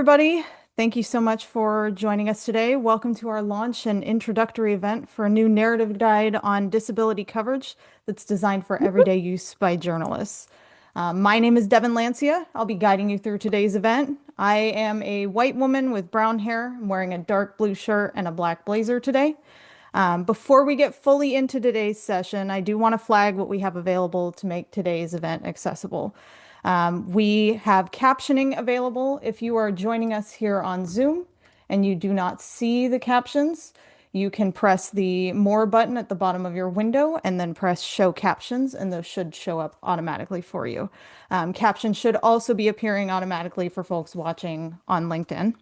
everybody. Thank you so much for joining us today. Welcome to our launch and introductory event for a new narrative guide on disability coverage that's designed for everyday use by journalists. My name is Devin Lancia. I'll be guiding you through today's event. I am a white woman with brown hair. I'm wearing a dark blue shirt and a black blazer today. Before we get fully into today's session, I do want to flag what we have available to make today's event accessible. We have captioning available if you are joining us here on Zoom and you do not see the captions. You can press the More button at the bottom of your window and then press Show Captions, and those should show up automatically for you. Captions should also be appearing automatically for folks watching on LinkedIn.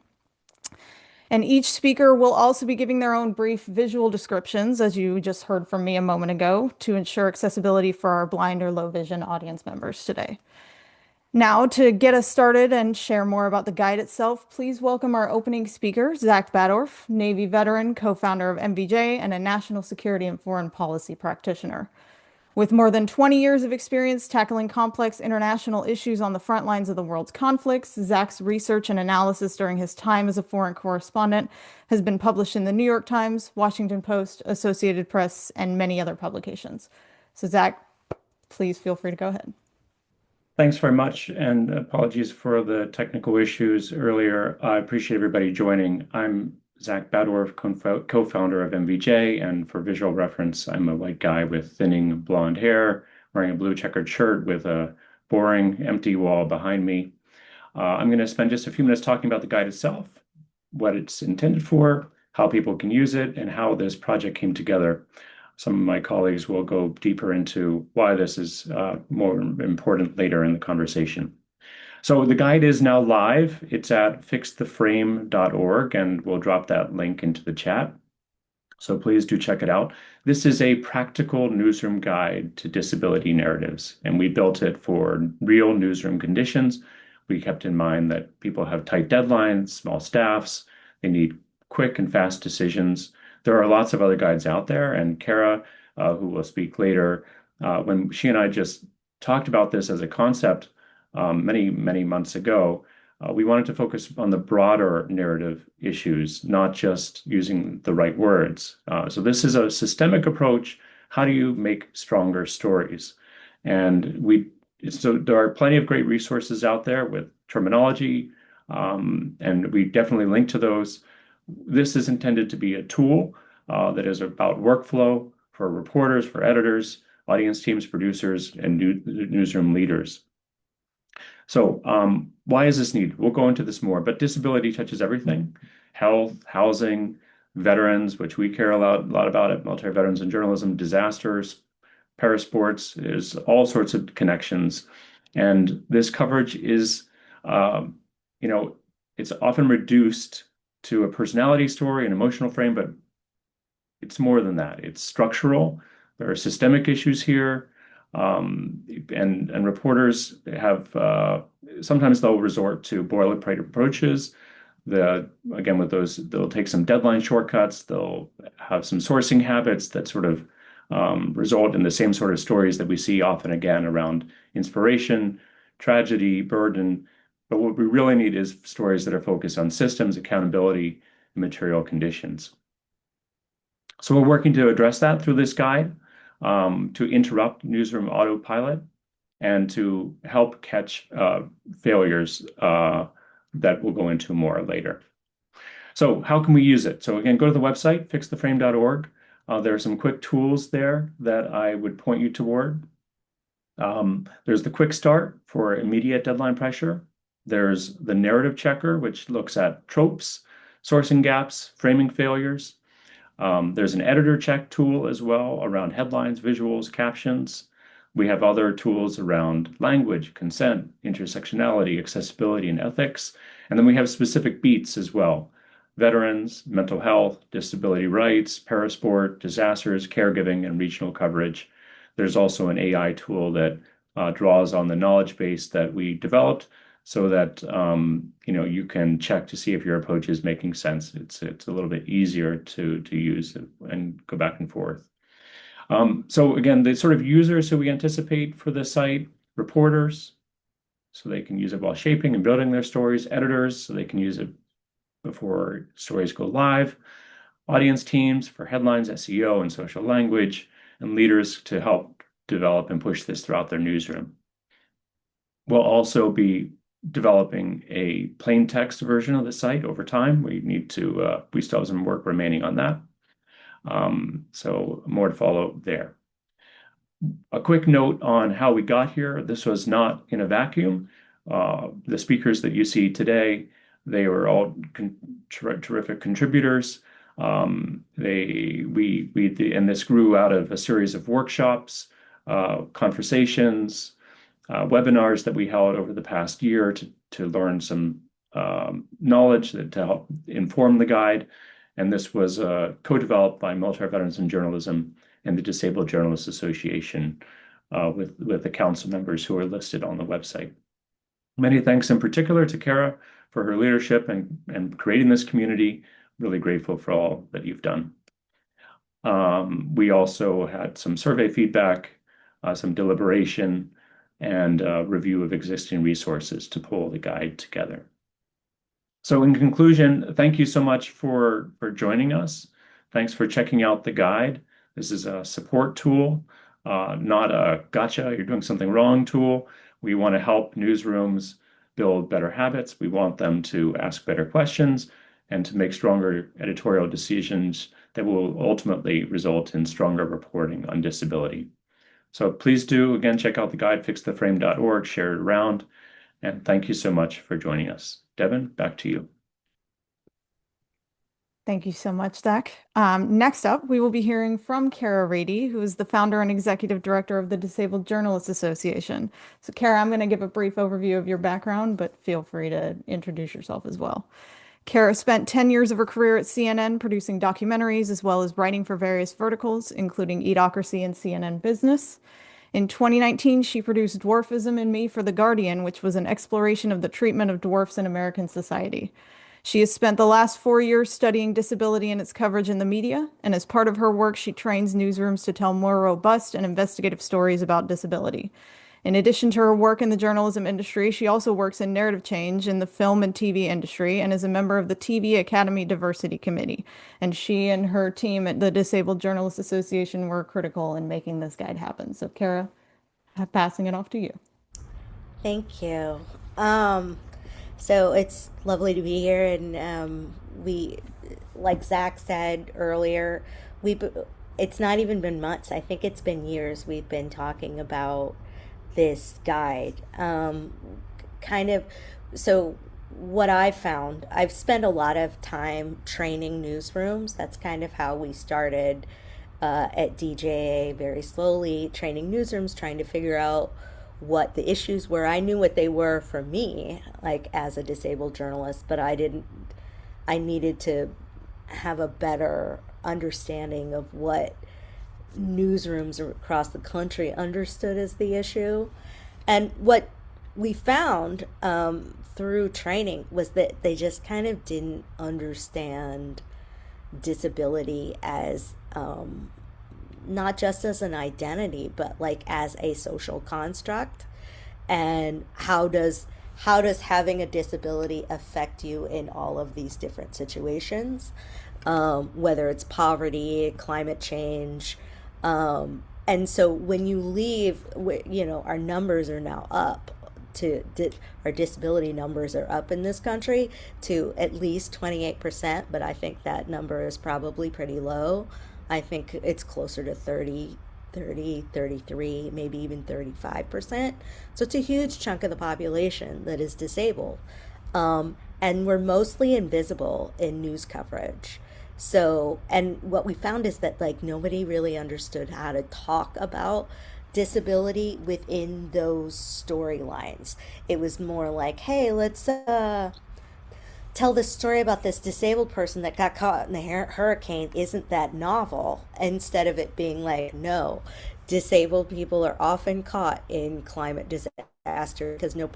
And each speaker will also be giving their own brief visual descriptions, as you just heard from me a moment ago, to ensure accessibility for our blind or low vision audience members today. Now, to get us started and share more about the guide itself, please welcome our opening speaker, Zach Badorf, Navy veteran, co-founder of MVJ, and a national security and foreign policy practitioner. With more than 20 years of experience tackling complex international issues on the front lines of the world's conflicts, Zach's research and analysis during his time as a foreign correspondent has been published in the New York Times, Washington Post, Associated Press, and many other publications. So, Zach, please feel free to go ahead. Thanks very much, and apologies for the technical issues earlier. I appreciate everybody joining. I'm Zach Badorf, co-founder of MVJ, and for visual reference, I'm a white guy with thinning blonde hair, wearing a blue checkered shirt with a boring, empty wall behind me. I'm going to spend just a few minutes talking about the guide itself, what it's intended for, how people can use it, and how this project came together. Some of my colleagues will go deeper into why this is more important later in the conversation. So the guide is now live. It's at fixtheframe.org, and we'll drop that link into the chat. So please do check it out. This is a practical newsroom guide to disability narratives, and we built it for real newsroom conditions. We kept in mind that people have tight deadlines, small staffs, they need quick and fast decisions. There are lots of other guides out there, and Kara, who will speak later, when she and I just talked about this as a concept many, many months ago, we wanted to focus on the broader narrative issues, not just using the right words. So this is a systemic approach. How do you make stronger stories? And so there are plenty of great resources out there with terminology, and we definitely link to those. This is intended to be a tool that is about workflow for reporters, for editors, audience teams, producers, and newsroom leaders. So why is this needed? We'll go into this more, but disability touches everything: health, housing, veterans, which we care a lot about at Military Veterans and Journalism, disasters, parasports, is all sorts of connections. And this coverage is, it's often reduced to a personality story, an emotional frame, but it's more than that. It's structural. There are systemic issues here. And reporters have sometimes they'll resort to boilerplate approaches. Again, with those, they'll take some deadline shortcuts. They'll have some sourcing habits that sort of result in the same sort of stories that we see often again around inspiration, tragedy, burden. But what we really need is stories that are focused on systems, accountability, and material conditions. So we're working to address that through this guide, to interrupt newsroom autopilot and to help catch failures that we'll go into more later. So how can we use it? So again, go to the website, fixtheframe.org. There are some quick tools there that I would point you toward. There's the quick start for immediate deadline pressure. There's the narrative checker, which looks at tropes, sourcing gaps, framing failures. There's an editor check tool as well around headlines, visuals, captions. We have other tools around language, consent, intersectionality, accessibility, and ethics. And then we have specific beats as well: veterans, mental health, disability rights, parasport, disasters, caregiving, and regional coverage. There's also an AI tool that draws on the knowledge base that we developed so that you can check to see if your approach is making sense. It's a little bit easier to use and go back and forth. So again, the sort of users who we anticipate for the site: reporters, so they can use it while shaping and building their stories, editors, so they can use it before stories go live, audience teams for headlines, SEO, and social language, and leaders to help develop and push this throughout their newsroom. We'll also be developing a plain text version of the site over time. We still have some work remaining on that. So more to follow there. A quick note on how we got here. This was not in a vacuum. The speakers that you see today, they were all terrific contributors. And this grew out of a series of workshops, conversations, webinars that we held over the past year to learn some knowledge to help inform the guide. And this was co-developed by Military Veterans in Journalism and the Disabled Journalists Association with the council members who are listed on the website. Many thanks in particular to Kara for her leadership and creating this community. Really grateful for all that you've done. We also had some survey feedback, some deliberation, and review of existing resources to pull the guide together. So in conclusion, thank you so much for joining us. Thanks for checking out the guide. This is a support tool, not a gotcha, you're doing something wrong tool. We want to help newsrooms build better habits. We want them to ask better questions and to make stronger editorial decisions that will ultimately result in stronger reporting on disability. So please do, again, check out the guide, fixtheframe.org, share it around, and thank you so much for joining us. Devin, back to you. Thank you so much, Zach. Next up, we will be hearing from Kara Rady, who is the founder and executive director of the Disabled Journalists Association. So, Kara, I'm going to give a brief overview of your background, but feel free to introduce yourself as well. Kara spent 10 years of her career at CNN producing documentaries as well as writing for various verticals, including Edocracy and CNN Business. In 2019, she produced Dwarfism in Me for The Guardian, which was an exploration of the treatment of dwarfs in American society. She has spent the last 4 years studying disability and its coverage in the media, and as part of her work, she trains newsrooms to tell more robust and investigative stories about disability. In addition to her work in the journalism industry, she also works in narrative change in the film and TV industry and is a member of the TV Academy Diversity Committee. And she and her team at the Disabled Journalists Association were critical in making this guide happen. So, Kara, I'm passing it off to you. Thank you. Um, so it's lovely to be here, and like Zach said earlier, we it's not even been months. I think it's been years we've been talking about this guide. Kind of, so what I found, I've spent a lot of time training newsrooms. That's kind of how we started at DJA, very slowly training newsrooms, trying to figure out what the issues were. I knew what they were for me, like as a disabled journalist, but I needed to have a better understanding of what newsrooms across the country understood as the issue. And what we found through training was that they just kind of didn't understand disability as not just as an identity, but like as a social construct. And how does having a disability affect you in all of these different situations, whether it's poverty, climate change. And so when you leave, our numbers are now up our disability numbers are up in this country to at least 28%, but I think that number is probably pretty low. I think it's closer to 33, maybe even 35%. So it's a huge chunk of the population that is disabled. And we're mostly invisible in news coverage. So, and what we found is that like nobody really understood how to talk about disability within those storylines. It was more like, hey, let's tell this story about this disabled person that got caught in the hurricane. Isn't that novel? Instead of it being like, no, disabled people are often caught in climate disaster because no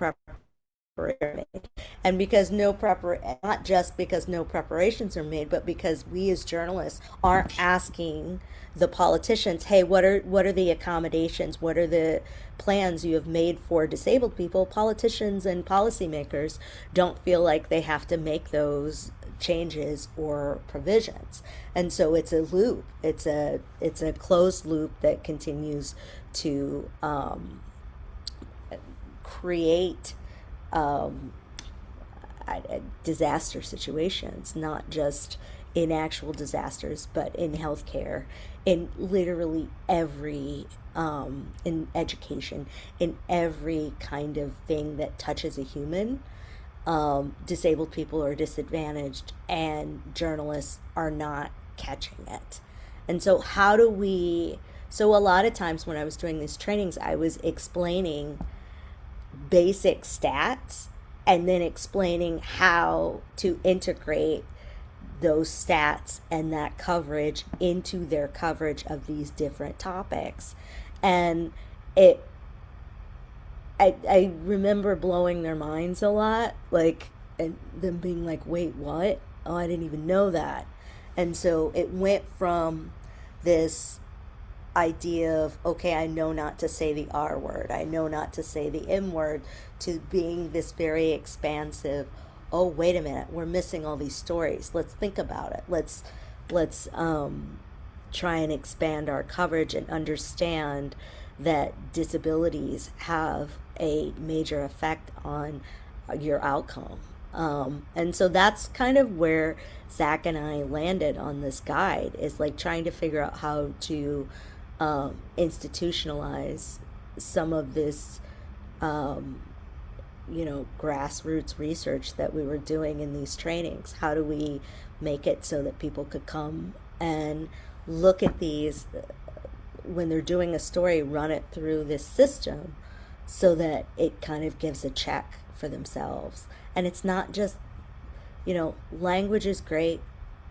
and because not just because no preparations are made, but because we as journalists aren't asking the politicians, hey, what are the accommodations, what are the plans you have made for disabled people? Politicians and policymakers don't feel like they have to make those changes or provisions, and so it's a loop. It's a closed loop that continues to create um, disaster situations, not just in actual disasters, but in healthcare, in literally every, in education, in every kind of thing that touches a human. Disabled people are disadvantaged, and journalists are not catching it. And so, how do we? So, a lot of times when I was doing these trainings, I was explaining basic stats and then explaining how to integrate those stats and that coverage into their coverage of these different topics. And it I remember blowing their minds a lot, like, and them being like, wait, what? Oh, I didn't even know that. And so it went from this idea of, okay, I know not to say the R word, I know not to say the M word, to being this very expansive, oh, wait a minute, we're missing all these stories. Let's think about it. Let's try and expand our coverage and understand that disabilities have a major effect on your outcome. And so that's kind of where Zach and I landed on this guide, is like trying to figure out how to institutionalize some of this, um, grassroots research that we were doing in these trainings. How do we make it so that people could come and look at these when they're doing a story, run it through this system so that it kind of gives a check for themselves. And it's not just, language is great,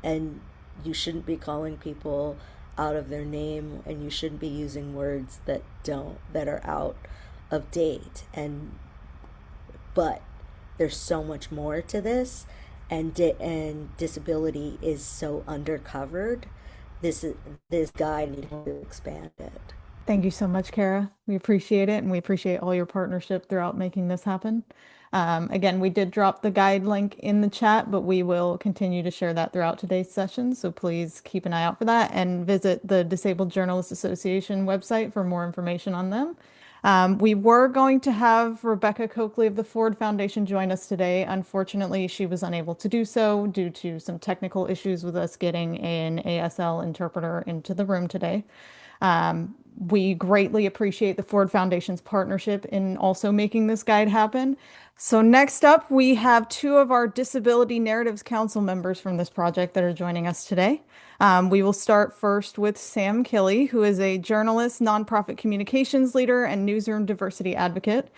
and you shouldn't be calling people out of their name, and you shouldn't be using words that are out of date. But there's so much more to this, and disability is so undercovered. This guide needs to expand it. Thank you so much, Kara. We appreciate it, and we appreciate all your partnership throughout making this happen. Again, we did drop the guide link in the chat, but we will continue to share that throughout today's session. So please keep an eye out for that and visit the Disabled Journalists Association website for more information on them. We were going to have Rebecca Coakley of the Ford Foundation join us today. Unfortunately, she was unable to do so due to some technical issues with us getting an ASL interpreter into the room today. We greatly appreciate the Ford Foundation's partnership in also making this guide happen. So next up, we have two of our Disability Narratives Council members from this project that are joining us today. We will start first with Sam Killey, who is a journalist, nonprofit communications leader, and newsroom diversity advocate.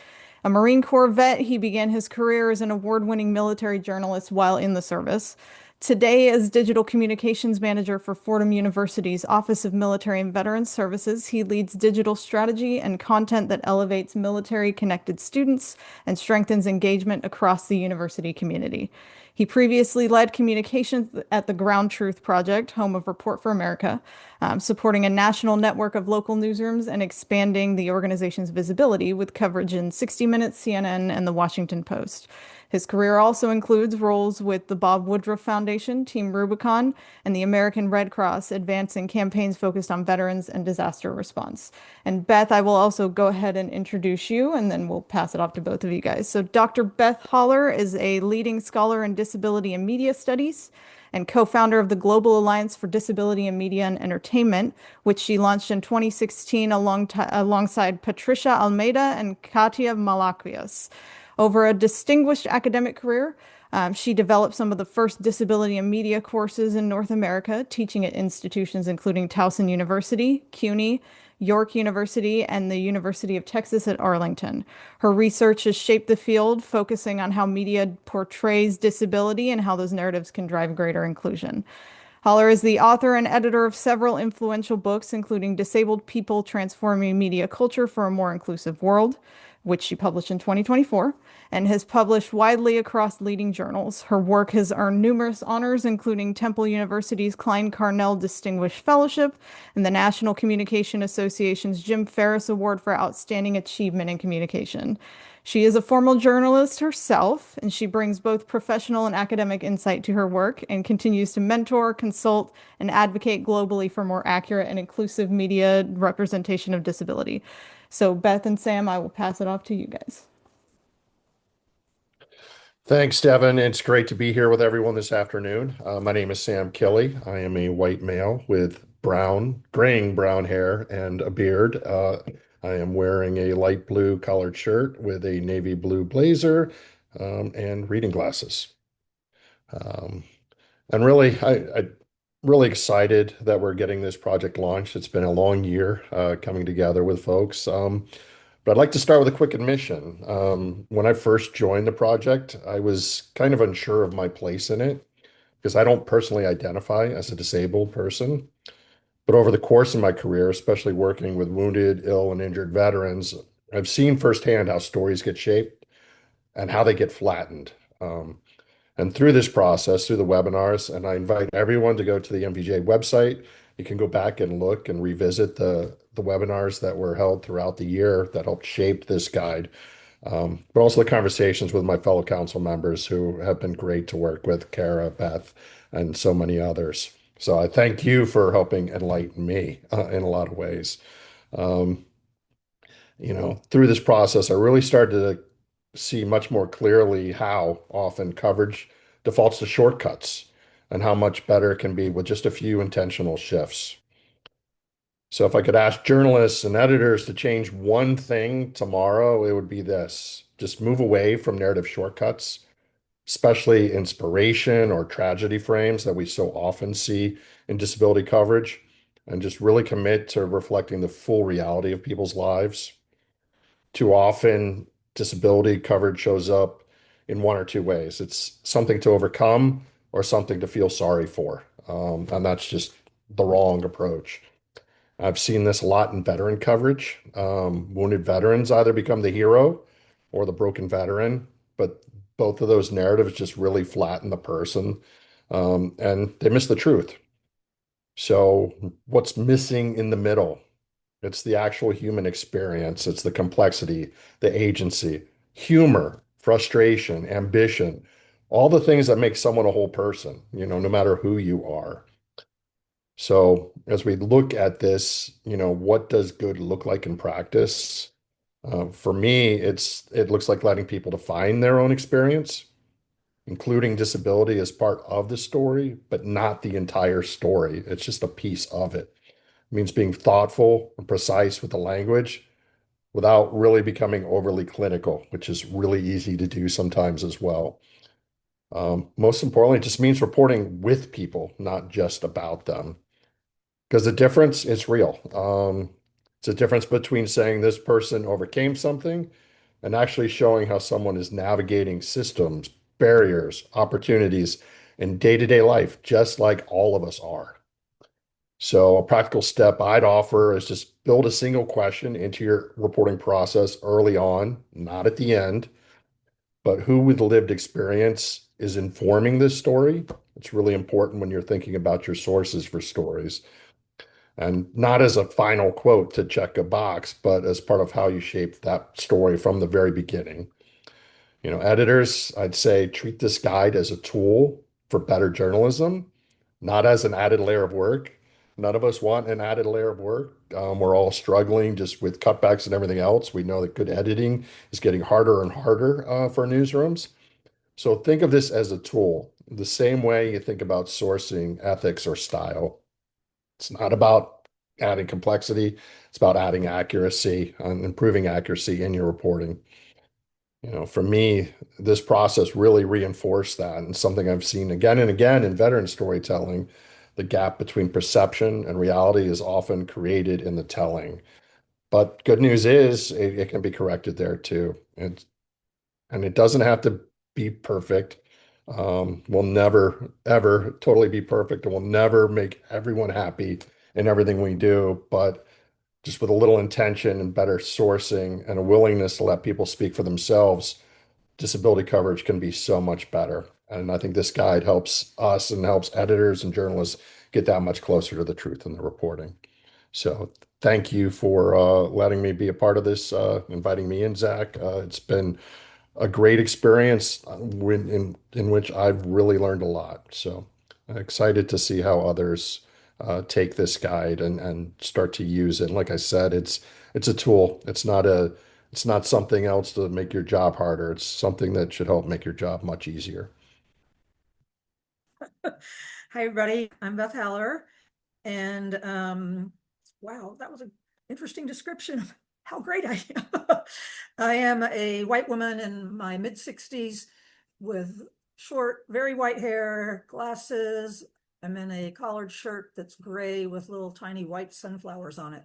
A Marine Corps vet, he began his career as an award-winning military journalist while in the service. Today, as digital communications manager for Fordham University's Office of Military and Veterans Services, he leads digital strategy and content that elevates military-connected students and strengthens engagement across the university community. He previously led communications at the Ground Truth Project, home of Report for America, supporting a national network of local newsrooms and expanding the organization's visibility with coverage in 60 Minutes, CNN, and the Washington Post. His career also includes roles with the Bob Woodruff Foundation, Team Rubicon, and the American Red Cross, advancing campaigns focused on veterans and disaster response. And Beth, I will also go ahead and introduce you, and then we'll pass it off to both of you guys. So Dr. Beth Holler is a leading scholar in disability and media studies and co-founder of the Global Alliance for Disability in Media and Entertainment, which she launched in 2016 alongside Patricia Almeida and Katia Malaquias. Over a distinguished academic career, she developed some of the first disability and media courses in North America, teaching at institutions including Towson University, CUNY, York University, and the University of Texas at Arlington. Her research has shaped the field, focusing on how media portrays disability and how those narratives can drive greater inclusion. Holler is the author and editor of several influential books, including Disabled People Transforming Media Culture for a More Inclusive World, which she published in 2024, and has published widely across leading journals. Her work has earned numerous honors, including Temple University's Klein Carnell Distinguished Fellowship and the National Communication Association's Jim Ferris Award for Outstanding Achievement in Communication. She is a formal journalist herself, and she brings both professional and academic insight to her work and continues to mentor, consult, and advocate globally for more accurate and inclusive media representation of disability. So, Beth and Sam, I will pass it off to you guys. Thanks, Devin. It's great to be here with everyone this afternoon. My name is Sam Kelly. I am a white male with graying brown hair and a beard. I am wearing a light blue collared shirt with a navy blue blazer, and reading glasses. Um, and really, I really excited that we're getting this project launched. It's been a long year coming together with folks. But I'd like to start with a quick admission. When I first joined the project, I was kind of unsure of my place in it because I don't personally identify as a disabled person. But over the course of my career, especially working with wounded, ill, and injured veterans, I've seen firsthand how stories get shaped and how they get flattened. And through this process, through the webinars, and I invite everyone to go to the MVJ website. You can go back and look and revisit the webinars that were held throughout the year that helped shape this guide, but also the conversations with my fellow council members who have been great to work with, Kara, Beth, and so many others. So I thank you for helping enlighten me in a lot of ways. Um, Through this process, I really started to see much more clearly how often coverage defaults to shortcuts and how much better it can be with just a few intentional shifts. So if I could ask journalists and editors to change one thing tomorrow, it would be this. Just move away from narrative shortcuts, especially inspiration or tragedy frames that we so often see in disability coverage, and just really commit to reflecting the full reality of people's lives. Too often, disability coverage shows up in one or two ways. It's something to overcome or something to feel sorry for. And that's just the wrong approach. I've seen this a lot in veteran coverage. Wounded veterans either become the hero or the broken veteran, but both of those narratives just really flatten the person, and they miss the truth. So, what's missing in the middle? It's the actual human experience, it's the complexity, the agency, humor, frustration, ambition, all the things that make someone a whole person, no matter who you are. So as we look at this, what does good look like in practice? For me, it looks like letting people define their own experience, including disability as part of the story, but not the entire story. It's just a piece of it. It means being thoughtful and precise with the language without really becoming overly clinical, which is really easy to do sometimes as well. Most importantly, it just means reporting with people, not just about them. Because the difference is real. It's a difference between saying this person overcame something and actually showing how someone is navigating systems, barriers, opportunities in day-to-day life, just like all of us are. So a practical step I'd offer is just build a single question into your reporting process early on, not at the end, but who with lived experience is informing this story? It's really important when you're thinking about your sources for stories. And not as a final quote to check a box, but as part of how you shape that story from the very beginning. Editors, I'd say treat this guide as a tool for better journalism, not as an added layer of work. None of us want an added layer of work. We're all struggling just with cutbacks and everything else. We know that good editing is getting harder and harder for newsrooms. So think of this as a tool, the same way you think about sourcing, ethics, or style. It's not about adding complexity. It's about adding accuracy and improving accuracy in your reporting. For me, this process really reinforced that, and something I've seen again and again in veteran storytelling. The gap between perception and reality is often created in the telling. But good news is it can be corrected there too. And it doesn't have to be perfect. We'll never, ever totally be perfect, and we'll never make everyone happy in everything we do. But just with a little intention and better sourcing and a willingness to let people speak for themselves, disability coverage can be so much better. And I think this guide helps us and helps editors and journalists get that much closer to the truth in the reporting. So thank you for letting me be a part of this, inviting me in, Zach. It's been a great experience in which I've really learned a lot. So excited to see how others take this guide and start to use it. And like I said, it's a tool. It's not something else to make your job harder. It's something that should help make your job much easier. Hi, everybody. I'm Beth Haller. And wow, that was an interesting description of how great I am. I am a white woman in my mid 60s with short, very white hair, glasses. I'm in a collared shirt that's gray with little tiny white sunflowers on it.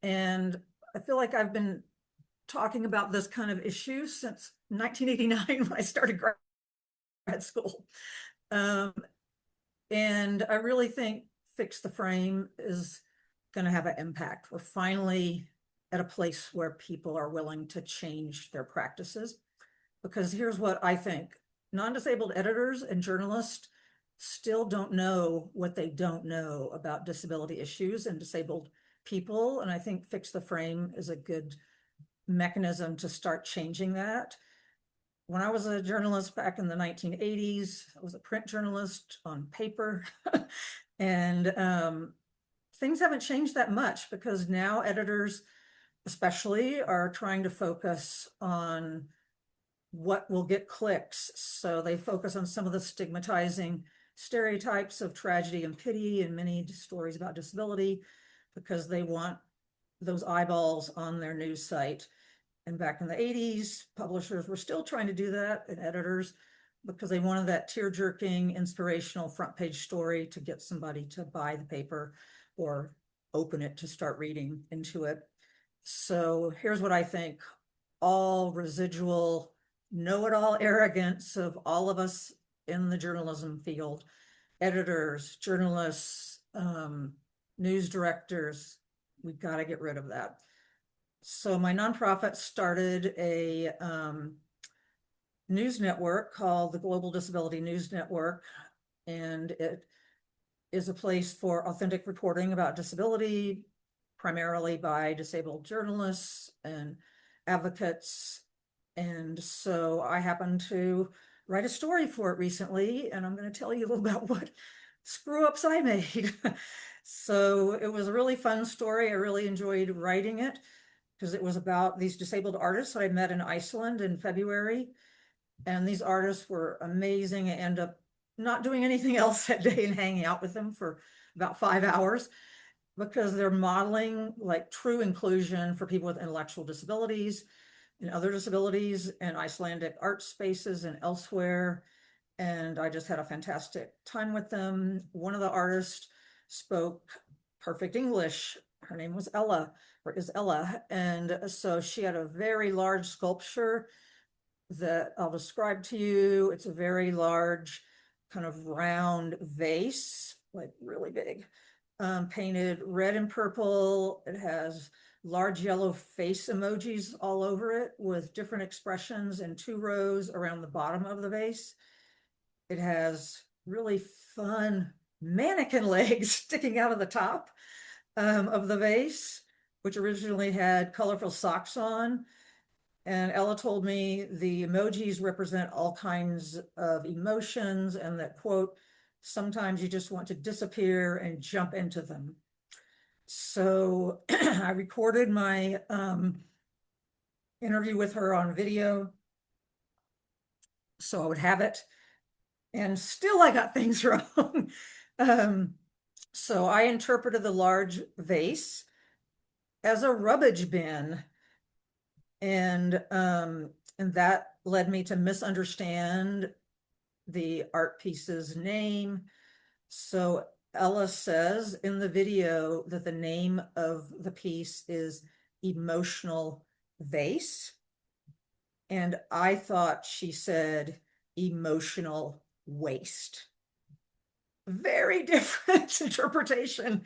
And I feel like I've been talking about this kind of issue since 1989 when I started grad school. Um, and I really think Fix the Frame is going to have an impact. We're finally at a place where people are willing to change their practices. Because here's what I think. Non-disabled editors and journalists still don't know what they don't know about disability issues and disabled people. And I think Fix the Frame is a good mechanism to start changing that. When I was a journalist back in the 1980s, I was a print journalist on paper. And things haven't changed that much because now editors, especially, are trying to focus on what will get clicks. So they focus on some of the stigmatizing stereotypes of tragedy and pity in many stories about disability because they want those eyeballs on their news site. And back in the 80s, publishers were still trying to do that, and editors, because they wanted that tear-jerking, inspirational front page story to get somebody to buy the paper or open it to start reading into it. So here's what I think. All residual know-it-all arrogance of all of us in the journalism field, editors, journalists, news directors, we've got to get rid of that. So my nonprofit started a news network called the Global Disability News Network, and it is a place for authentic reporting about disability, primarily by disabled journalists and advocates. And so I happened to write a story for it recently, and I'm going to tell you a little about what screw-ups I made. So it was a really fun story. I really enjoyed writing it because it was about these disabled artists that I met in Iceland in February. And these artists were amazing. I ended up not doing anything else that day and hanging out with them for about 5 hours because they're modeling like true inclusion for people with intellectual disabilities and other disabilities in Icelandic art spaces and elsewhere. And I just had a fantastic time with them. One of the artists spoke perfect English. Her name was Ella, or is Ella. And so she had a very large sculpture that I'll describe to you. It's a very large, kind of round vase, like really big, painted red and purple. It has large yellow face emojis all over it with different expressions in 2 rows around the bottom of the vase. It has really fun mannequin legs sticking out of the top of the vase, which originally had colorful socks on. And Ella told me the emojis represent all kinds of emotions and that, quote, sometimes you just want to disappear and jump into them. So I recorded my interview with her on video so I would have it. And still I got things wrong. So I interpreted the large vase as a rubbish bin. And that led me to misunderstand the art piece's name. So Ella says in the video that the name of the piece is Emotional Vase. And I thought she said emotional waste. Very different interpretation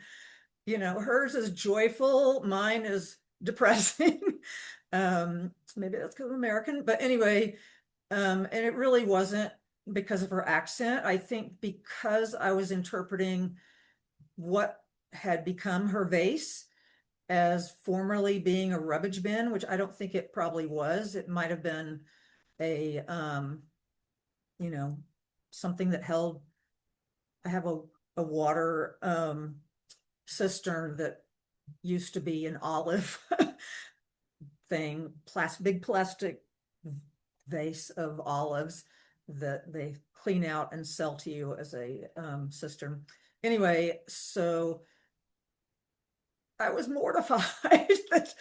Hers is joyful, mine is depressing. Maybe that's because I'm American, but anyway, and it really wasn't because of her accent. I think because I was interpreting what had become her vase as formerly being a rubbish bin, which I don't think it probably was. It might have been a you know, something that held. I have a water cistern that used to be an olive thing, big plastic vase of olives that they clean out and sell to you as a cistern. Anyway, so I was mortified that,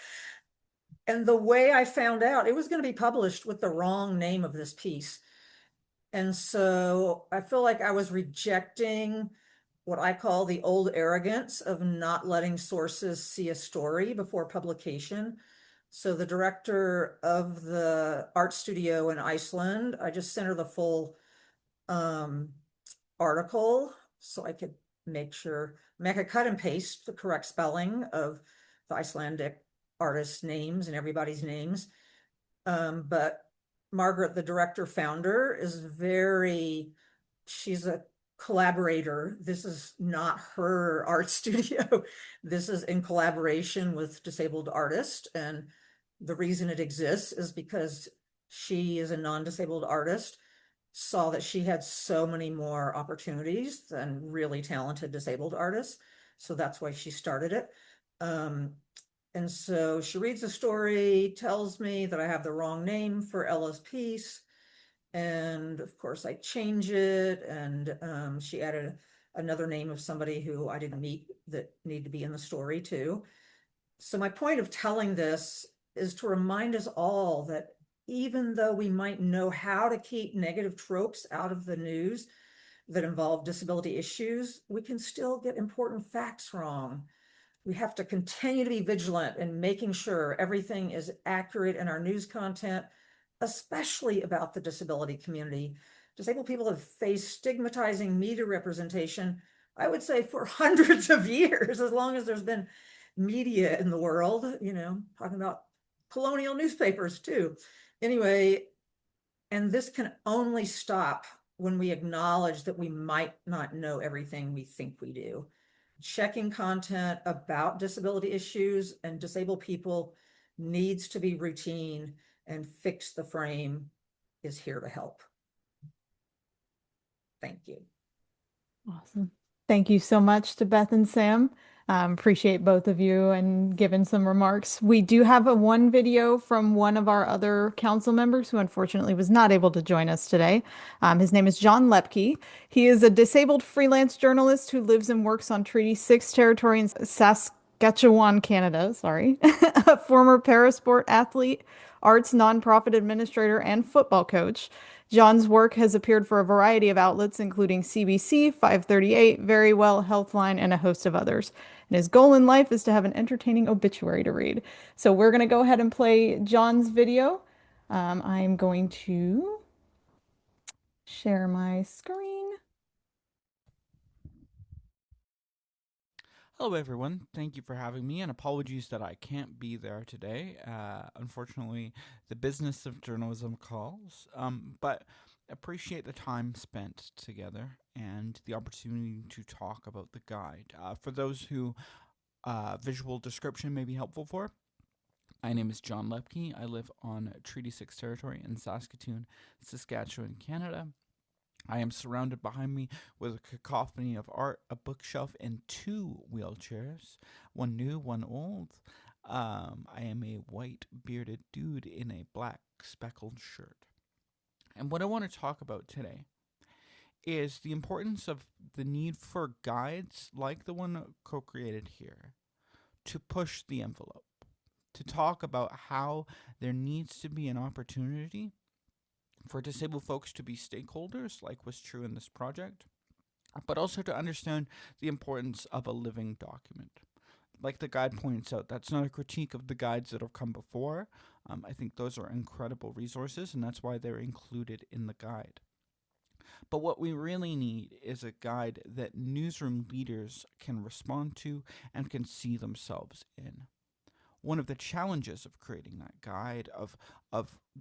and the way I found out it was going to be published with the wrong name of this piece. And so I feel like I was rejecting what I call the old arrogance of not letting sources see a story before publication. So the director of the art studio in Iceland, I just sent her the full um, article so I could make sure, I could cut and paste the correct spelling of the Icelandic artists' names and everybody's names. But Margaret, the director founder, is she's a collaborator. This is not her art studio. This is in collaboration with disabled artists. And the reason it exists is because she is a non-disabled artist, saw that she had so many more opportunities than really talented disabled artists. So that's why she started it. And so she reads the story, tells me that I have the wrong name for Ella's piece. And of course, I change it. And she added another name of somebody who I didn't meet that need to be in the story too. So my point of telling this is to remind us all that even though we might know how to keep negative tropes out of the news that involve disability issues, we can still get important facts wrong. We have to continue to be vigilant in making sure everything is accurate in our news content, especially about the disability community. Disabled people have faced stigmatizing media representation, I would say, for hundreds of years, as long as there's been media in the world, talking about colonial newspapers too. Anyway, and this can only stop when we acknowledge that we might not know everything we think we do. Checking content about disability issues and disabled people needs to be routine, and Fix the Frame is here to help. Thank you. Awesome. Thank you so much to Beth and Sam. Appreciate both of you and giving some remarks. We do have one video from one of our other council members who unfortunately was not able to join us today. His name is John Lepke. He is a disabled freelance journalist who lives and works on Treaty 6 territory in Saskatchewan, Canada. Sorry. A former parasport athlete, arts nonprofit administrator, and football coach. John's work has appeared for a variety of outlets, including CBC, 538, Very Well, Healthline, and a host of others. And his goal in life is to have an entertaining obituary to read. So we're going to go ahead and play John's video. I'm going to share my screen. Hello, everyone. Thank you for having me, and apologies that I can't be there today. Unfortunately, the business of journalism calls, but appreciate the time spent together and the opportunity to talk about the guide. For those who visual description may be helpful for, my name is John Lepke. I live on Treaty 6 territory in Saskatoon, Saskatchewan, Canada. I am surrounded behind me with a cacophony of art, a bookshelf, and 2 wheelchairs, one new, one old. I am a white bearded dude in a black speckled shirt. And what I want to talk about today is the importance of the need for guides like the one co-created here to push the envelope, to talk about how there needs to be an opportunity for disabled folks to be stakeholders, like was true in this project, but also to understand the importance of a living document. Like the guide points out, that's not a critique of the guides that have come before. I think those are incredible resources, and that's why they're included in the guide. But what we really need is a guide that newsroom leaders can respond to and can see themselves in. One of the challenges of creating that guide, of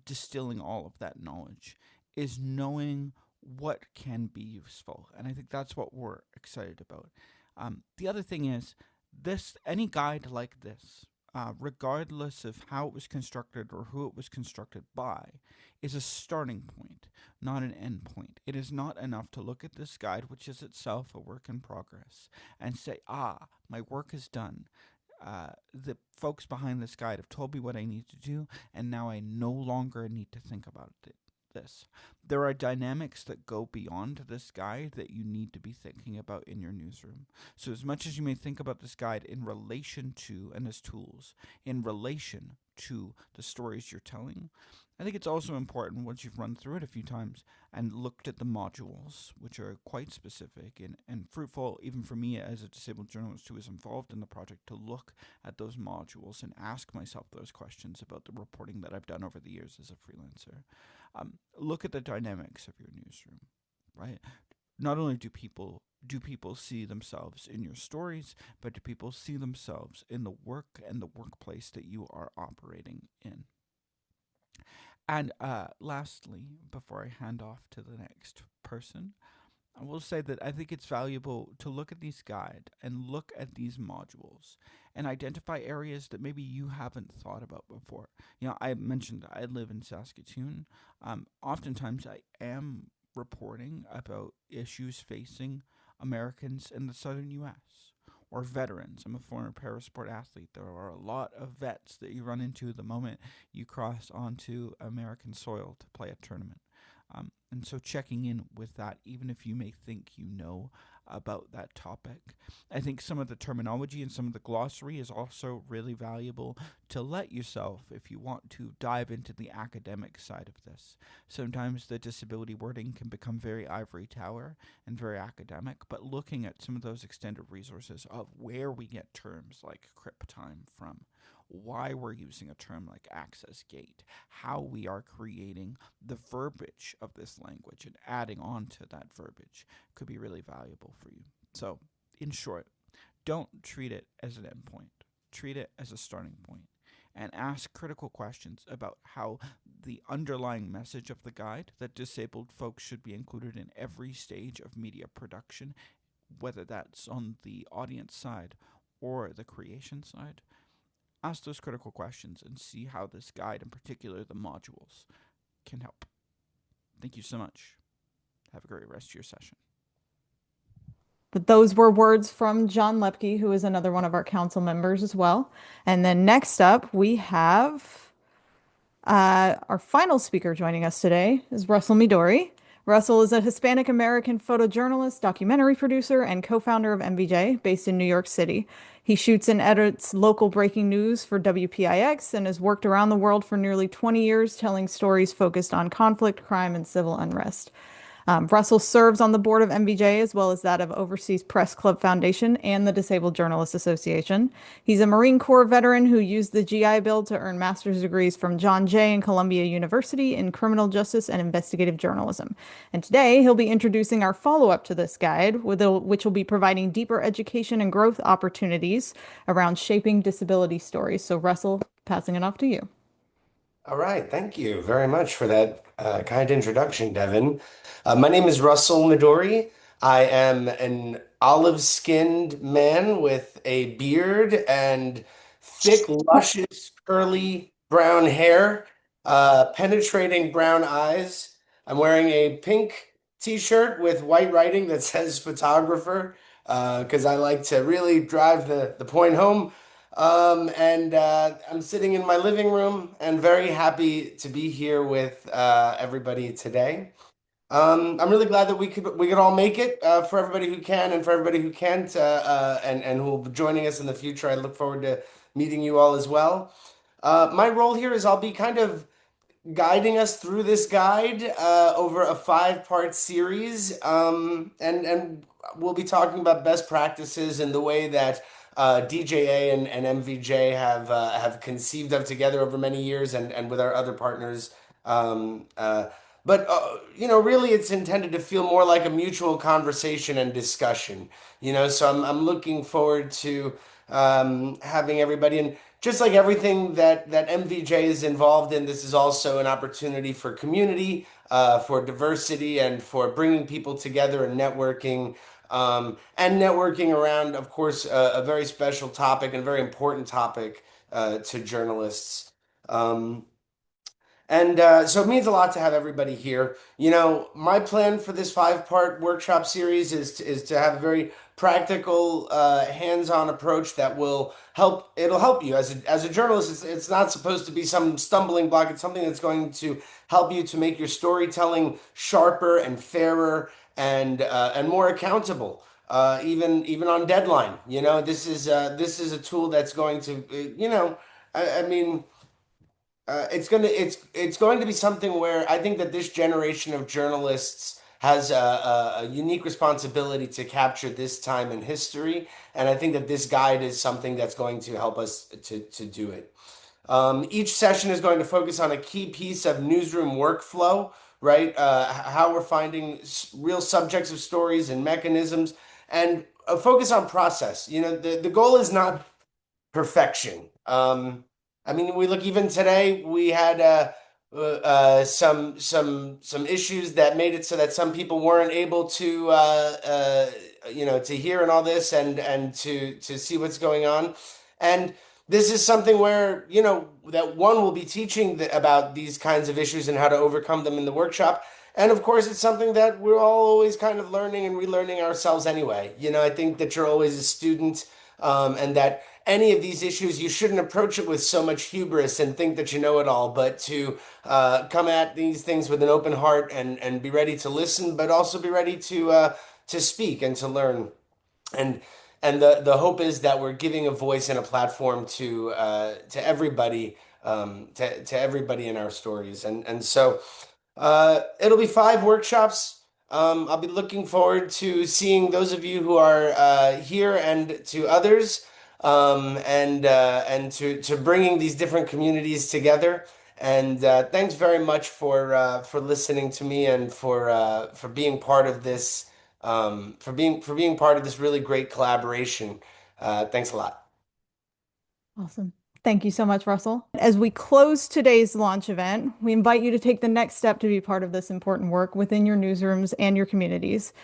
distilling all of that knowledge, is knowing what can be useful. And I think that's what we're excited about. The other thing is this any guide like this, regardless of how it was constructed or who it was constructed by, is a starting point, not an end point. It is not enough to look at this guide, which is itself a work in progress, and say, my work is done. The folks behind this guide have told me what I need to do, and now I no longer need to think about it. This. There are dynamics that go beyond this guide that you need to be thinking about in your newsroom. So, as much as you may think about this guide in relation to, and as tools, in relation to the stories you're telling, I think it's also important once you've run through it a few times and looked at the modules, which are quite specific and fruitful, even for me as a disabled journalist who is involved in the project, to look at those modules and ask myself those questions about the reporting that I've done over the years as a freelancer. Look at the dynamics of your newsroom, right? Not only do people see themselves in your stories, but do people see themselves in the work and the workplace that you are operating in? And lastly, before I hand off to the next person, I will say that I think it's valuable to look at these guide and look at these modules and identify areas that maybe you haven't thought about before. I mentioned I live in Saskatoon. Oftentimes I am reporting about issues facing Americans in the southern U.S. or veterans. I'm a former parasport athlete. There are a lot of vets that you run into the moment you cross onto American soil to play a tournament. And so checking in with that, even if you may think you know about that topic. I think some of the terminology and some of the glossary is also really valuable to let yourself, if you want to, dive into the academic side of this. Sometimes the disability wording can become very ivory tower and very academic, but looking at some of those extended resources of where we get terms like crip time from, why we're using a term like access gate, how we are creating the verbiage of this language and adding on to that verbiage could be really valuable for you. So, in short, don't treat it as an endpoint. Treat it as a starting point and ask critical questions about how the underlying message of the guide, that disabled folks should be included in every stage of media production, whether that's on the audience side or the creation side. Ask those critical questions and see how this guide, in particular the modules, can help. Thank you so much. Have a great rest of your session. But those were words from John Lepke, who is another one of our council members as well. And then next up, we have our final speaker joining us today is Russell Midori. Russell is a Hispanic American photojournalist, documentary producer, and co-founder of MVJ, based in New York City. He shoots and edits local breaking news for WPIX and has worked around the world for nearly 20 years, telling stories focused on conflict, crime, and civil unrest. Russell serves on the board of MVJ as well as that of Overseas Press Club Foundation and the Disabled Journalists Association. He's a Marine Corps veteran who used the GI Bill to earn master's degrees from John Jay and Columbia University in criminal justice and investigative journalism. And today he'll be introducing our follow-up to this guide, which will be providing deeper education and growth opportunities around shaping disability stories. So Russell, passing it off to you. All right, thank you very much for that kind introduction, Devin. My name is Russell Midori. I am an olive-skinned man with a beard and thick, luscious, curly brown hair, penetrating brown eyes. I'm wearing a pink t-shirt with white writing that says photographer, because I like to really drive the point home. And I'm sitting in my living room and very happy to be here with everybody today. I'm really glad that we could all make it, for everybody who can and for everybody who can't, and who will be joining us in the future. I look forward to meeting you all as well. My role here is I'll be kind of guiding us through this guide over a five-part series, and we'll be talking about best practices and the way that DJA and MVJ have conceived of together over many years, and with our other partners, but really it's intended to feel more like a mutual conversation and discussion. So I'm looking forward to having everybody. And just like everything that MVJ is involved in, this is also an opportunity for community, for diversity, and for bringing people together and networking. And networking around, of course, a very special topic and very important topic to journalists. Um, and so it means a lot to have everybody here. My plan for this five-part workshop series is to have a very practical, hands-on approach that will help. It'll help you as a journalist. It's not supposed to be some stumbling block. It's something that's going to help you to make your storytelling sharper and fairer and more accountable. Even on deadline. This is a tool that's going to, I mean. It's going to be something where I think that this generation of journalists has a unique responsibility to capture this time in history, and I think that this guide is something that's going to help us to do it. Each session is going to focus on a key piece of newsroom workflow, right? How we're finding real subjects of stories and mechanisms, and a focus on process. The goal is not perfection. I mean, we look even today. We had some issues that made it so that some people weren't able to hear and all this and to see what's going on. And this is something where that one will be teaching about these kinds of issues and how to overcome them in the workshop. And of course, it's something that we're all always kind of learning and relearning ourselves anyway. I think that you're always a student, and that any of these issues, you shouldn't approach it with so much hubris and think that you know it all, but to come at these things with an open heart and be ready to listen, but also be ready to speak and to learn. And the hope is that we're giving a voice and a platform to everybody, to everybody in our stories. And so it'll be five workshops. I'll be looking forward to seeing those of you who are here and to others, and to bringing these different communities together. And thanks very much for listening to me and for being part of this, for being part of this really great collaboration. Thanks a lot. Awesome. Thank you so much, Russell. As we close today's launch event, we invite you to take the next step to be part of this important work within your newsrooms and your communities.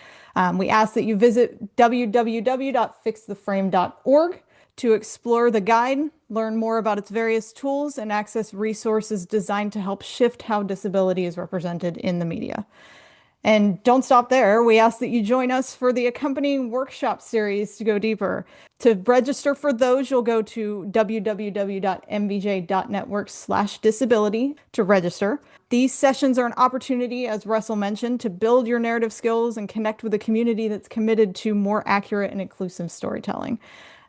We ask that you visit www.fixtheframe.org to explore the guide, learn more about its various tools, and access resources designed to help shift how disability is represented in the media. And don't stop there. We ask that you join us for the accompanying workshop series to go deeper. To register for those, you'll go to www.mvj.network/disability to register. These sessions are an opportunity, as Russell mentioned, to build your narrative skills and connect with a community that's committed to more accurate and inclusive storytelling.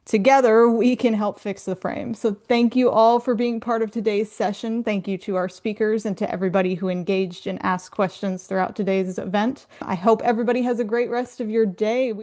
Together, we can help fix the frame. So thank you all for being part of today's session. Thank you to our speakers and to everybody who engaged and asked questions throughout today's event. I hope everybody has a great rest of your day.